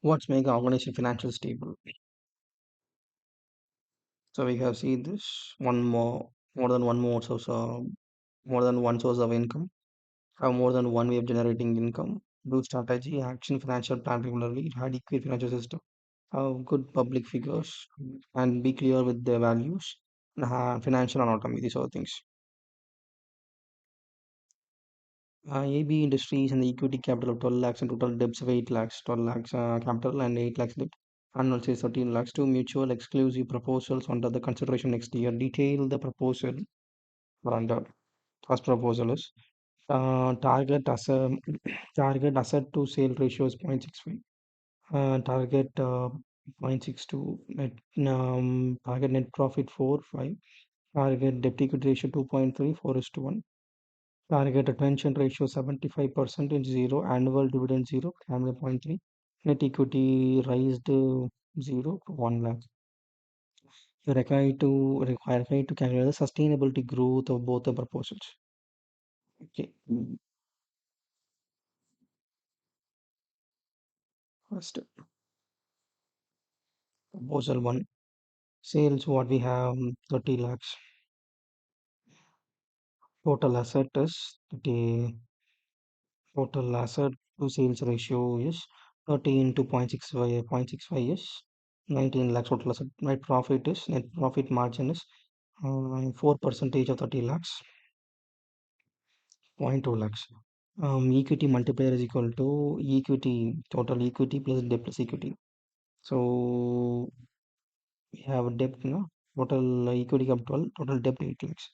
What's make an organization financial stable? So we have seen this more than one more source of more than one source of income, have more than one way of generating income, do strategy, action, financial plan regularly, adequate financial system, have good public figures, and be clear with their values, and have financial autonomy. These are the things. AB Industries and the equity capital of 12 lakhs and total debts of 8 lakhs, 12 lakhs capital and 8 lakhs debt. Annual sales 13 lakhs. Two mutual exclusive proposals under the consideration next year. Detail the proposal under. First proposal is target asset target asset to sale ratio is 0.65. Target 0.62. Target net profit 4.5. Target debt equity ratio 2.3, 4:1. Target retention ratio 75% in zero, annual dividend 0, family point 3, net equity raised 0 to 1 lakh. You require to calculate the sustainability growth of both the proposals. Okay. First, proposal 1. Sales what we have 30 lakhs. Total asset is 30, total asset to sales ratio is 30 into 0.65 is 19 lakhs total asset. Net profit margin is 4 percentage of 30 lakhs, 0.2 lakhs. Equity multiplier is equal to total equity plus debt plus equity. So we have debt, total equity of 12, total debt 8 lakhs.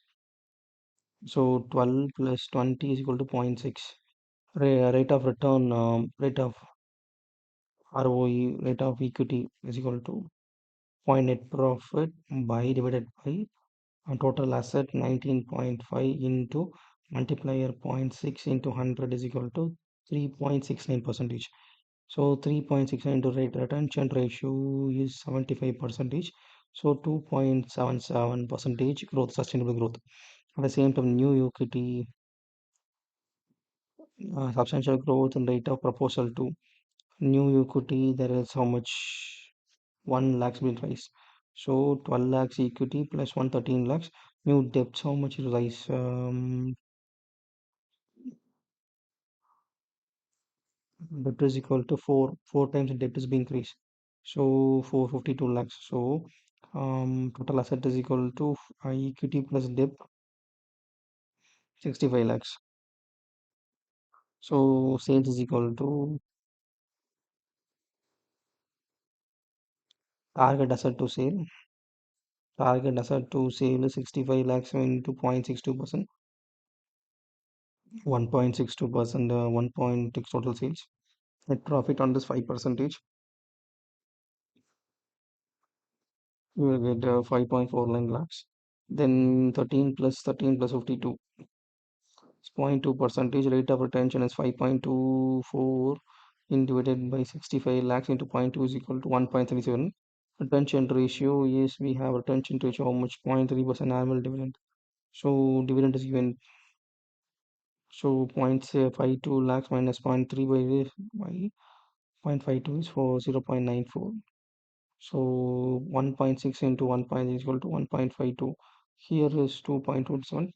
So 12 plus 20 is equal to 0.6. Rate of return, rate of ROE, rate of equity is equal to point net profit by divided by total asset 19.5 into multiplier zero point 0.6 into 100 is equal to 3.69 percentage. So 3.69 into rate retention ratio is 75 percentage. So 2.77 percentage growth, sustainable growth. At the same time, new equity, substantial growth in rate of proposal to new equity, there is how much 1 lakhs will rise. So 12 lakhs equity plus 113 lakhs. New debts, how much will rise? Debt is equal to 4 times the debt is being increased. So 452 lakhs. So total asset is equal to equity plus debt 65 lakhs. So sales is equal to target asset to sale. Target asset to sale is 65 lakhs into 0.62%. 1.62%, 1.6 total sales. Net profit on this 5 percentage, you will get 5.49 lakhs. Then 13 plus 52, it's 0.2 percentage. Rate of retention is 5.24 in divided by 65 lakhs into 0.2 is equal to 1.37. Retention ratio is we have retention ratio how much 0.3% annual dividend. So dividend is given. So 0.52 lakhs minus 0.3 by 0.52 is for 0.94. So 1.6 into 1 is equal to 1.52. Here is 2.27.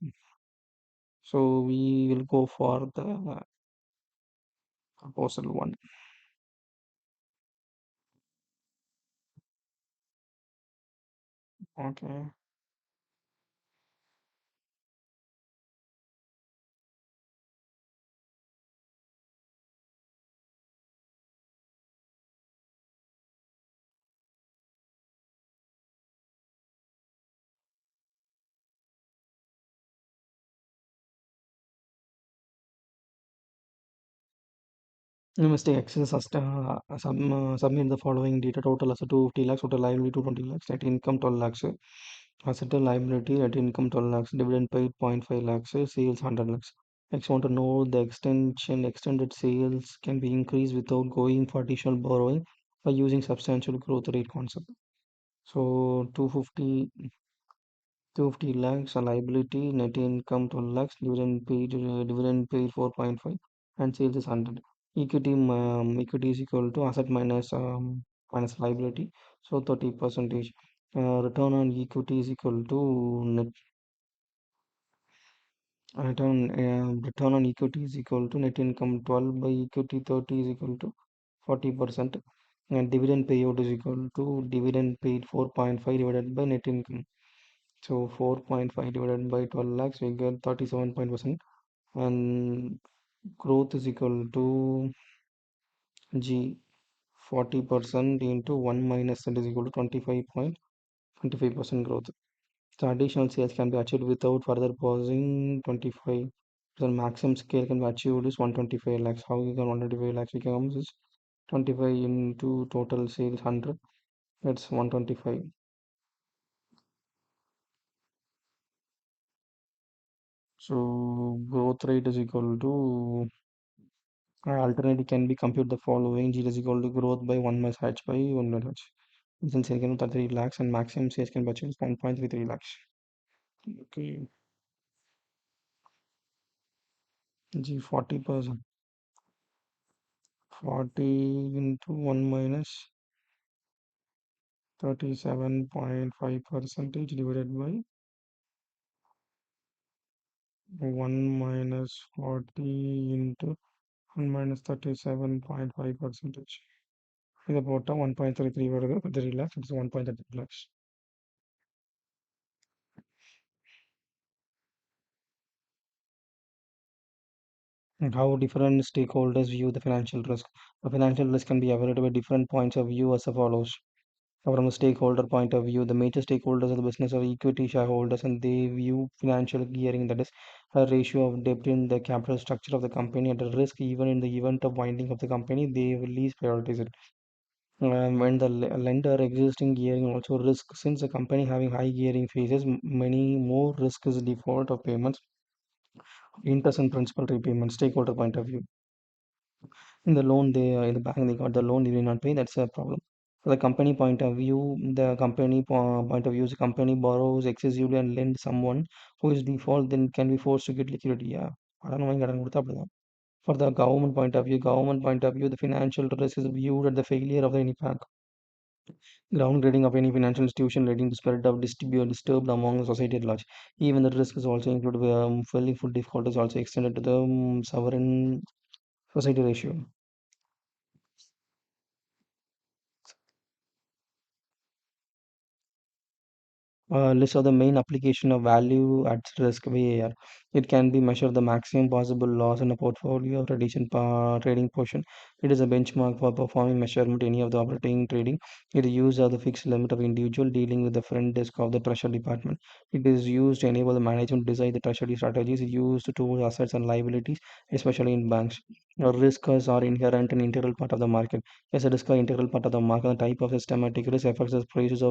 So we will go for the proposal 1. Okay. You must take access submit the following data: total asset 250 lakhs, total liability 220 lakhs, net income 12 lakhs, asset and liability, net income 12 lakhs, dividend paid 0.5 lakhs, sales 100 lakhs. Next, want to know the extended sales can be increased without going for additional borrowing by using substantial growth rate concept. So 250 lakhs a liability, net income 12 lakhs, dividend paid 4.5, and sales is 100. Equity is equal to asset minus liability. So 30 percentage. Return on equity is equal to net return on equity is equal to net income 12 by equity 30 is equal to 40%, and dividend payout is equal to dividend paid 4.5 divided by net income. So 4.5 divided by 12 lakhs, we get 37%, and growth is equal to G 40% into 1 minus that is equal to 25.25% growth. The additional sales can be achieved without further pausing 25. The maximum scale can be achieved is 125 lakhs. How you can 125 lakhs becomes is 25 into total sales 100. That's 125. So growth rate is equal to alternative can be compute the following. G is equal to growth by 1 minus H by 1 minus H. Then sales can be 33 lakhs and maximum sales can be achieved 1.33 lakhs. Okay. G 40%. 40 into 1 minus 37.5 percentage divided by 1 minus 40 into 1 minus 37.5 percentage. Is about 1.33 வருது 33 lakhs. It's 1.33 lakhs. And how different stakeholders view the financial risk. The financial risk can be evaluated by different points of view as follows. From a stakeholder point of view, the major stakeholders of the business are equity shareholders, and they view financial gearing, that is, a ratio of debt in the capital structure of the company, at a risk. Even in the event of winding of the company, they will least prioritize it. When the lender existing gearing also risk, since the company having high gearing faces many more risk is default of payments, interest and principal repayment. Stakeholder point of view, in the loan they in the bank they got the loan, they did not pay, that's a problem. For the company point of view, the point of view is the company borrows excessively and lend someone who is default, then can be forced to get liquidity. Yeah, கடன் வாங்கி கடன் கொடுத்தா அப்படிதான். For the government point of view, the financial risk is viewed at the failure of any bank, downgrading of any financial institution, leading to spread of disturbed among the society at large. Even the risk is also included, fully full default is also extended to the sovereign society ratio. List of the main application of value at risk VAR. It can be measured the maximum possible loss in a portfolio trading portion. It is a benchmark for performing measurement any of the operating trading. It is used as the fixed limit of individual dealing with the front desk of the treasury department. It is used to enable the management to design the treasury strategies used to assets and liabilities, especially in banks. Risks are inherent and integral part of the market. Yes, it is an integral part of the market. The type of systematic risk affects the prices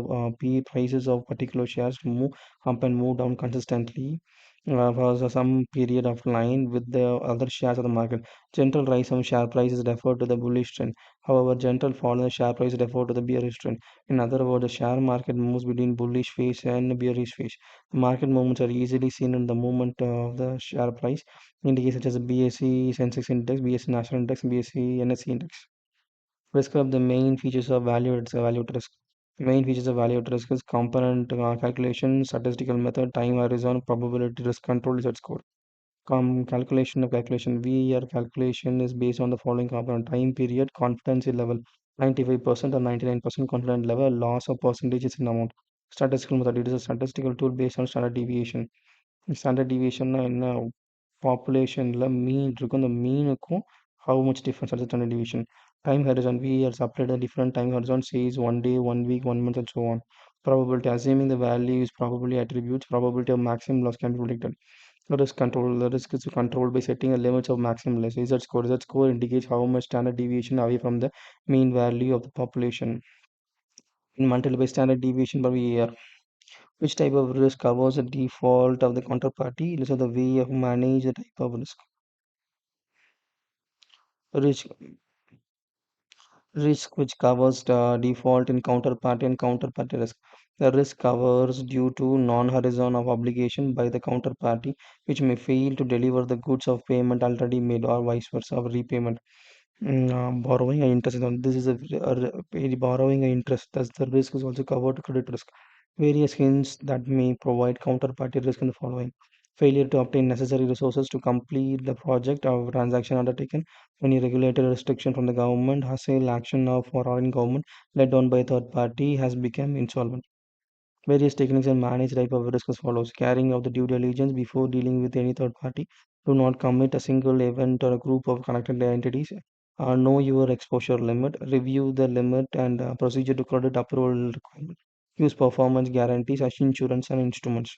of particular shares to move up and move down consistently for some period of line with the other shares of the market. Gentle rise of share price is referred to the bullish trend. However, gentle fall in the share price is referred to the bearish trend. In other words, the share market moves between bullish phase and bearish phase. The market movements are easily seen in the movement of the share price indicators such as BSE Sensex Index, BSE National Index, BSE NSE Index. Describe the main features of value at risk. Main features of value at risk is component calculation, statistical method, time horizon, probability, risk control, Z score. Calculation. VER calculation is based on the following component: time period, confidence level, 95% or 99% confidence level, loss of percentages in amount. Statistical method. It is a statistical tool based on standard deviation. Standard deviation என்ன பாப்புலேஷன்ல மீன் இருக்கும் அந்த மீனுக்கும் how much difference are the standard deviation. Time horizon, we are applied a different time horizon, says 1 day, 1 week, 1 month, and so on. Probability, assuming the value is probably attributes, probability of maximum loss can be predicted. Risk control, the risk is controlled by setting a limits of maximum loss. Z score indicates how much standard deviation away from the mean value of the population in multiplied by standard deviation per year. Which type of risk covers the default of the counterparty? This is the way of manage the type of risk. Risk Risk which covers the default in counterparty and counterparty risk. The risk covers due to non-horizon of obligation by the counterparty, which may fail to deliver the goods of payment already made, or vice versa of repayment. Borrowing and interest. This is borrowing and interest. Thus, the risk is also covered credit risk. Various hints that may provide counterparty risk in the following: failure to obtain necessary resources to complete the project or transaction undertaken, any regulatory restriction from the government, hostile action of foreign government led on by a third party has become insolvent. Various techniques and manage type of risk as follows: carrying out the due diligence before dealing with any third party. Do not commit a single event or a group of connected entities. Know your exposure limit. Review the limit and procedure to credit approval requirement. Use performance guarantees as insurance and instruments.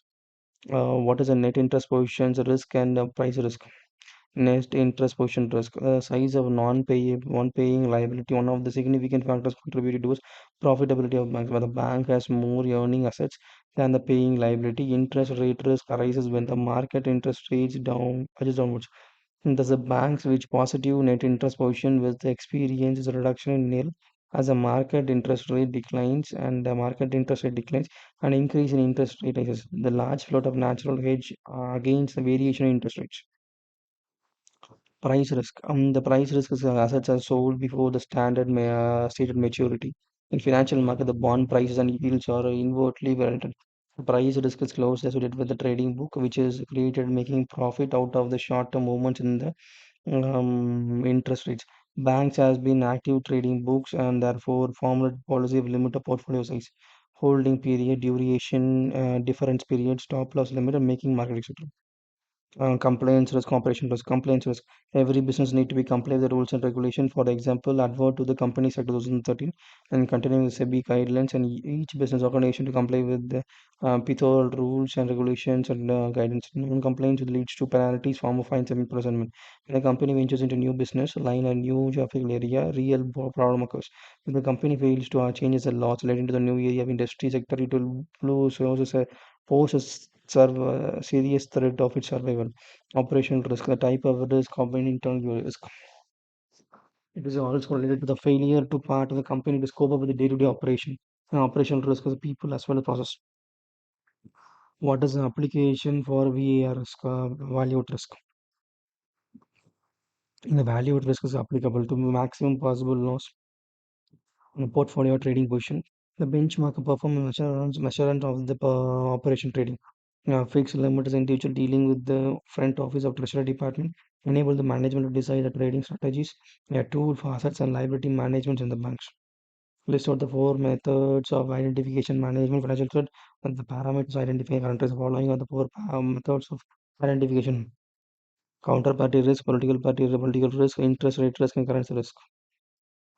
What is a net interest positions risk and price risk? Next, interest position risk. Size of non-paying liability. One of the significant factors contributed to profitability of banks. Where the bank has more earning assets than the paying liability, interest rate risk arises when the market interest rates edges downwards. And thus, the banks which positive net interest position with the experience is a reduction in nil as the market interest rate declines and the market interest rate declines and increase in interest rate rises. The large float of natural hedge against the variation in interest rates. Price risk. The price risk is assets are sold before the stated maturity. In financial market, the bond prices and yields are invertly related. Price risk is closely associated with the trading book, which is created making profit out of the short-term movements in the interest rates. Banks has been active trading books and therefore formed a policy of limit of portfolio size, holding period, duration, difference period, stop loss limit, and making market, etc. Compliance risk, operation risk, compliance risk. Every business need to be compliant with the rules and regulation. For example, advert to the Companies Act 2013 and continuing the SEBI guidelines, and each business organization to comply with the PITHOL rules and regulations and guidance. Non-compliance leads to penalties, form of fines and imprisonment. When a company ventures into new business line or new geographical area, real problem occurs. If the company fails to change the laws relating to the new area of industry sector, it will pose a serious threat of its survival. Operational risk, the type of risk, combined internal risk. It is also related to the failure to part of the company to scope up with the day-to-day operation. Operational risk is people as well as process. What is the application for VAR risk, value at risk? The value at risk is applicable to maximum possible loss on a portfolio trading position. The benchmark performance measurement of the operation trading. Fixed limit is individual dealing with the front office of treasury department. Enable the management to decide the trading strategies. A tool for assets and liability management in the banks. List out the four methods of identification management financial threat and the parameters identifying current risk. Following are the four methods of identification: counterparty risk, political risk, interest rate risk, and currency risk.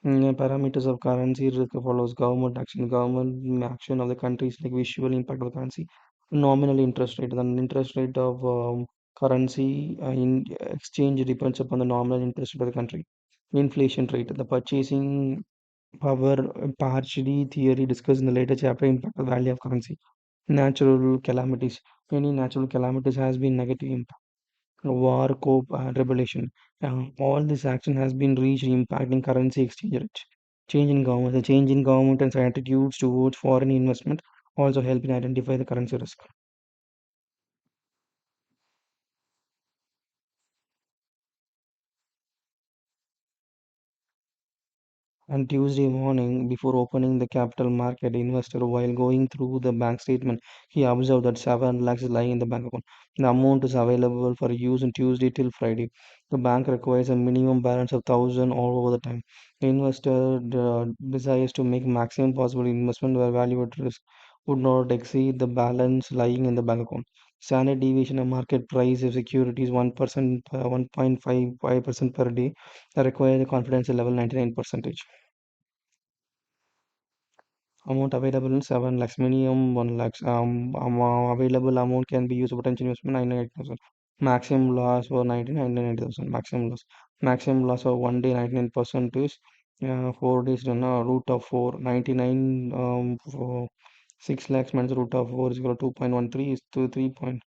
Parameters of currency risk follows government action. Government action of the countries like visual impact of the currency. Nominal interest rate. The interest rate of currency in exchange depends upon the nominal interest rate of the country. Inflation rate. The purchasing power partially theory discussed in the later chapter impact the value of currency. Natural calamities. Any natural calamities has been negative impact. War, cope, and rebellion. All this action has been reached impacting currency exchange rates. Change in government. The change in government and attitudes towards foreign investment also help in identify the currency risk. On Tuesday morning, before opening the capital market, investor while going through the bank statement, he observed that 7 lakhs is lying in the bank account. The amount is available for use on Tuesday till Friday. The bank requires a minimum balance of 1,000 all over the time. The investor desires to make maximum possible investment where value at risk would not exceed the balance lying in the bank account. Standard deviation of market price of securities 1%, 1.55% per day. The required confidence level 99%. Amount available in 7 lakhs, minimum 1 lakhs. Available amount can be used for potential investment 98,000. Maximum loss for 99,000. Maximum loss. Maximum loss of 1 day 99% is 4 days done root of 4 99 for 6 lakhs minus root of 4 is equal to 2.13 is to 3 point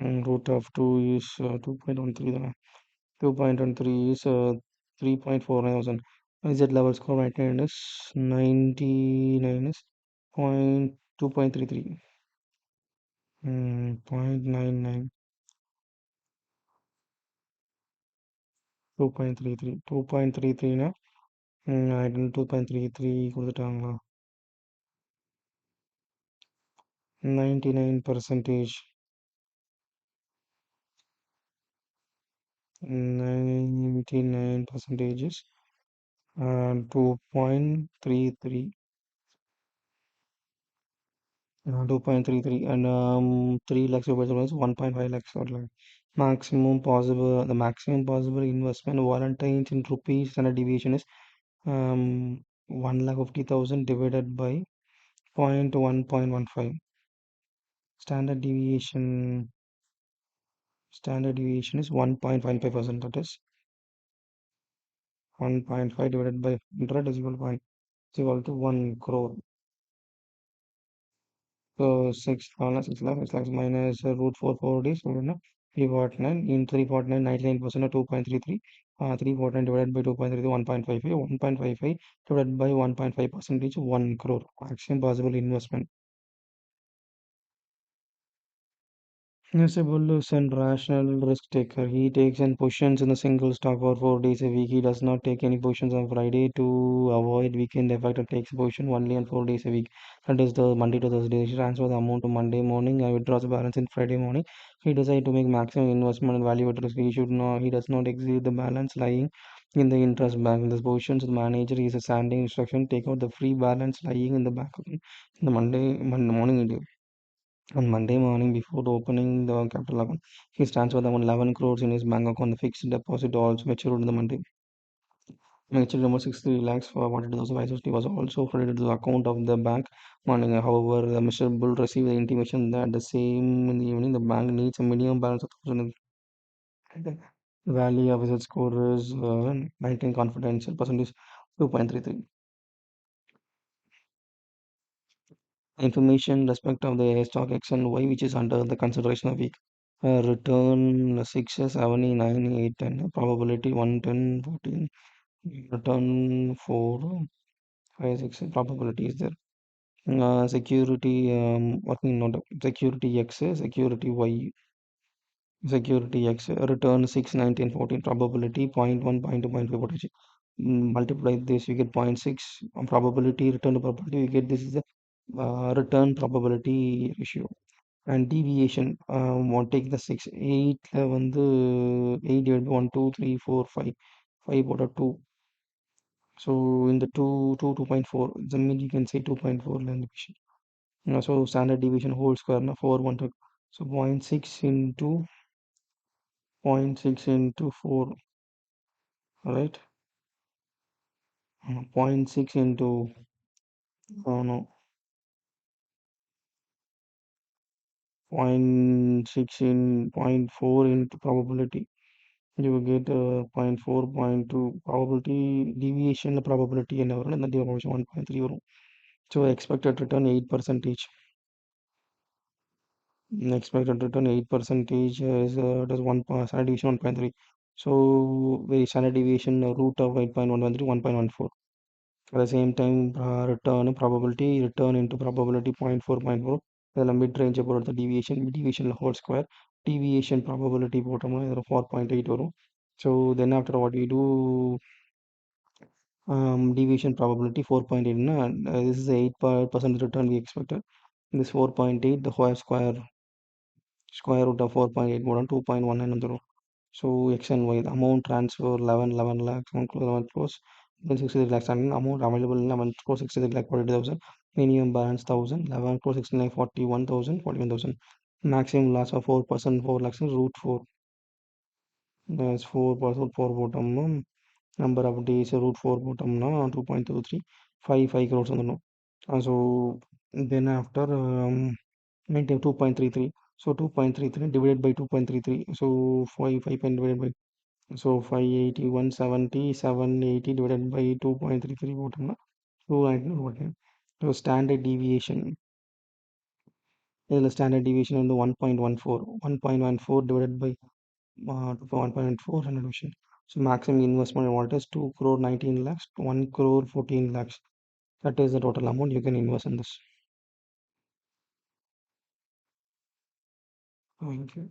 root of 2 is 2.13 2.13 is 3.49,000. Z level score 99 is 99 is point 2.33. 0.99. 2.33 2.33னா I don't 2.33 கொடுத்துட்டாங்களா 99 percentage 99 percentages 2.33 2.33 and 3 lakhs over was 1.5 lakhs or like maximum possible investment volunteers in rupees standard deviation is 1 lakh 50,000 divided by 0.1.15 standard deviation is 1.15%, that is 1.5 divided by 100 is equal to 1 crore. So 6 lakhs minus root 4 days, 349 in 349 99% of 2.33, 349 divided by 2.33 1.55 1.55 divided by 1.5 percentage 1 crore maximum possible investment. Yes, a bullish and rational risk taker. He takes in positions in a single stock for 4 days a week. He does not take any positions on Friday to avoid weekend effect and takes position only on 4 days a week. That is the Monday to Thursday. He transfers the amount to Monday morning and withdraws the balance in Friday morning. He decides to make maximum investment and value at risk. He does not exceed the balance lying in the interest bank. In this position, the manager is a standing instruction take out the free balance lying in the bank account in the Monday morning. On Monday morning, before opening the capital account, he transferred around 11 crores in his bank account. The fixed deposit also matured on the Monday. Matured almost 63 lakhs for 42,560 was also credited to the account of the bank morning. However, the Mr. Bull received the intimation that the same in the evening the bank needs a minimum balance of 1,000. The value of its score is 19 confidential percentage 2.33. Information respect of the stock X and Y which is under the consideration of week. Return 6, 7, 9, 8, 10. Probability 1, 10, 14. Return 4, 5, 6. Probability is there. Security working note. Security X, security Y. Security X. Return 6, 9, 10, 14. Probability 0 0.1, 0 0.2, 0.5 potential. Multiply this, you get 0.6. Probability, return to probability, you get this is the return probability ratio. And deviation one take the 6 8ல வந்து 8 divided by 1 2 3 4 5 5 போட்டா 2 so in the 2 2.4 the mean you can say 2.4 ல division so standard deviation whole square na 4 1 2 so 0.6 into 0.6 into 4 right. 0.6 into oh no 0.6 in 0.4 into probability you will get 0.4 0.2 probability deviation probability என்ன வரும் இந்த deviation 1.3 வரும் so expected return 8 percentage expected return 8 percentage is does standard deviation 1.3 so very standard deviation root of 8.113 1.14 at the same time return probability return into probability 0.4 the mid range about the deviation whole square deviation probability போட்டோம்னா இதில் 4.8 வரும் so then after what we do deviation probability 4.8 na, this is 8% return we expected this 4.8 the whole square root of 4.8 more than 2.19 வந்துரும் so x and y the amount transfer 11 lakhs 1 crore 11 crores then 63 lakhs and amount available 11 crore 63 lakh 42,000 minimum balance 1,000 11 crore 69 41,000 41,000 maximum loss of 4% 4 lakhs is root 4 that's 4% 4 போட்டோம்னா number of days root 4 போட்டோம்னா 2.23 5 crores வந்துடும் so then after maintain 2.33 so 2.33 divided by 2.33 so 5 point divided by so 580 170 780 divided by 2.33 போட்டோம்னா 290 போட்டேன் so standard deviation இதில் standard deviation வந்து 1.14 divided by 1.4 standard deviation so maximum investment what is 2 crore 19 lakhs 1 crore 14 lakhs that is the total amount you can invest in this. Thank you.